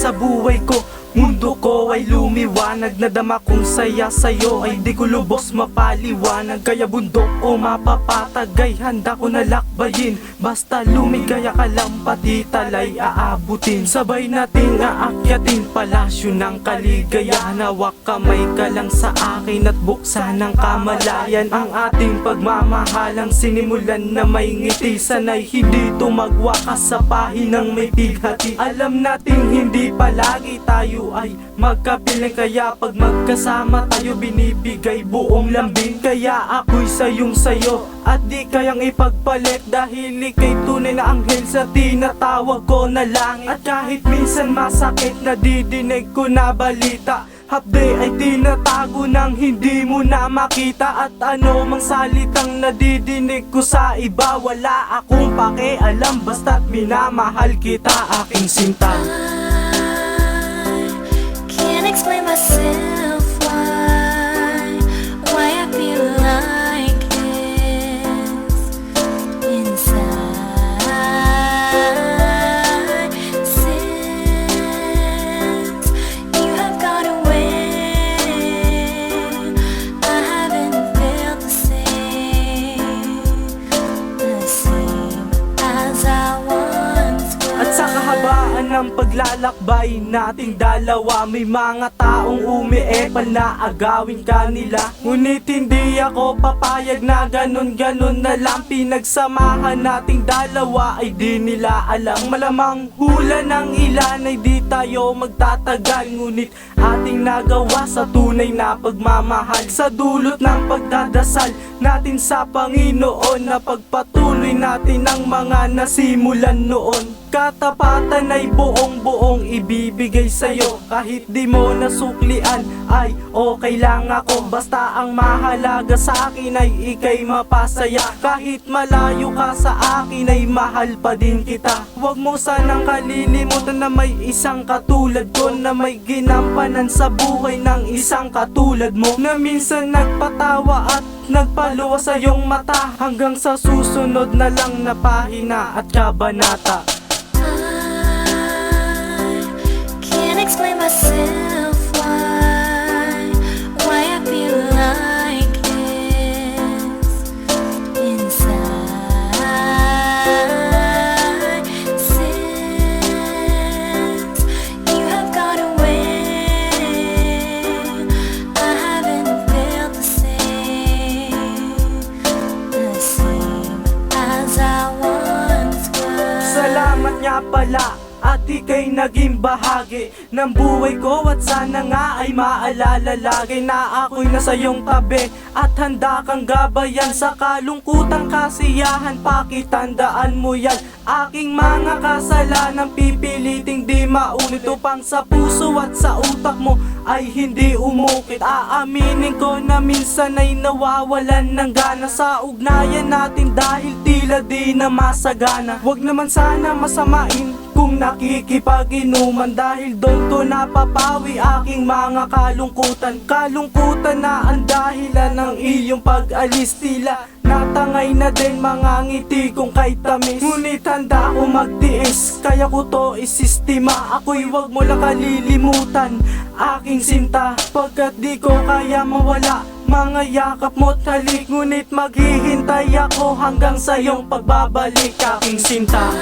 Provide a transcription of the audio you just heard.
sa buhay ko. Mundo ko ay lumiwanag, nadama kong saya sa'yo ay di ko lubos mapaliwanag. Kaya bundok o mapapatag ay handa ko na lakbayin. Basta lumigaya ka lang, pati talay aabutin. Sabay nating aakyatin palasyo ng kaligayahan. Hawak kamay ka lang sa akin at buksan ng kamalayan. Ang ating pagmamahalang sinimulan na may ngiti. Sana'y hindi tumagwakas sa pahinang may bighati. Alam nating hindi palagi tayo ay magkapiling, kaya pag magkasama tayo binibigay buong lambing. Kaya ako'y sayong sayo at di kayang ipagpalit, dahil ika'y tunay na anghel sa tinatawag ko na langit. At kahit minsan masakit na didinig ko na balita, hapde ay tinatago nang hindi mo na makita. At ano mang salitang nadidinig ko sa iba, wala akong pakialam basta't minamahal kita, aking sinta. Can't explain myself why I feel like this inside. Since you have gone away, I haven't felt the same as I once was. At sa kahabaan ng paglalakbay nating dalawa, may mga taong umiepal na agawin kanila. Ngunit hindi ako papayag na ganun-ganun na lang. Pinagsamahan nating dalawa ay di nila alam. Malamang hula ng ilan ay di tayo magtatagal, ngunit ating nagawa sa tunay na pagmamahal. Sa dulot ng pagdadasal natin sa Panginoon, na pagpatuloy natin ang mga nasimulan noon. Katapatan ay buong-buong ibibigay sa'yo. Kahit di mo nasuklian ay okay lang ako, basta ang mahalaga sa akin ay ika'y mapasaya. Kahit malayo ka sa akin ay mahal pa din kita. Huwag mo sanang kalilimutan na may isang katulad ko, na may ginampanan sa buhay ng isang katulad mo, na minsan nagpatawa at nagpaluwa sa iyong mata. Hanggang sa susunod na lang na pahina at kabanata. Can't explain myself why I feel like this inside. Since you have gone away, I haven't felt the same as I once was. Salamat nga pala at ika'y naging bahagi ng buhay ko, at sana nga ay maalala lagi na ako'y nasa iyong tabi at handa kang gabayan sa kalungkutang kasiyahan. Pakitandaan mo yan, aking mga kasalanan pipiliting di maulit, upang sa puso at sa utak mo ay hindi umukit. Aaminin ko na minsan ay nawawalan ng gana sa ugnayan natin, dahil tila di na masagana. Huwag naman sana masamain kung nakikipag-inuman, dahil doon ko napapawi aking mga kalungkutan. Kalungkutan na ang dahilan ng iyong pag-alis, tila natangay na din mga ngiti kong kay tamis. Ngunit handa ako magtiis, kaya ko to isistima. Ako'y wag mo lang kalilimutan, aking sinta, pagkat di ko kaya mawala mga yakap mo't halik. Ngunit maghihintay ako hanggang sa iyong pagbabalik, aking sinta.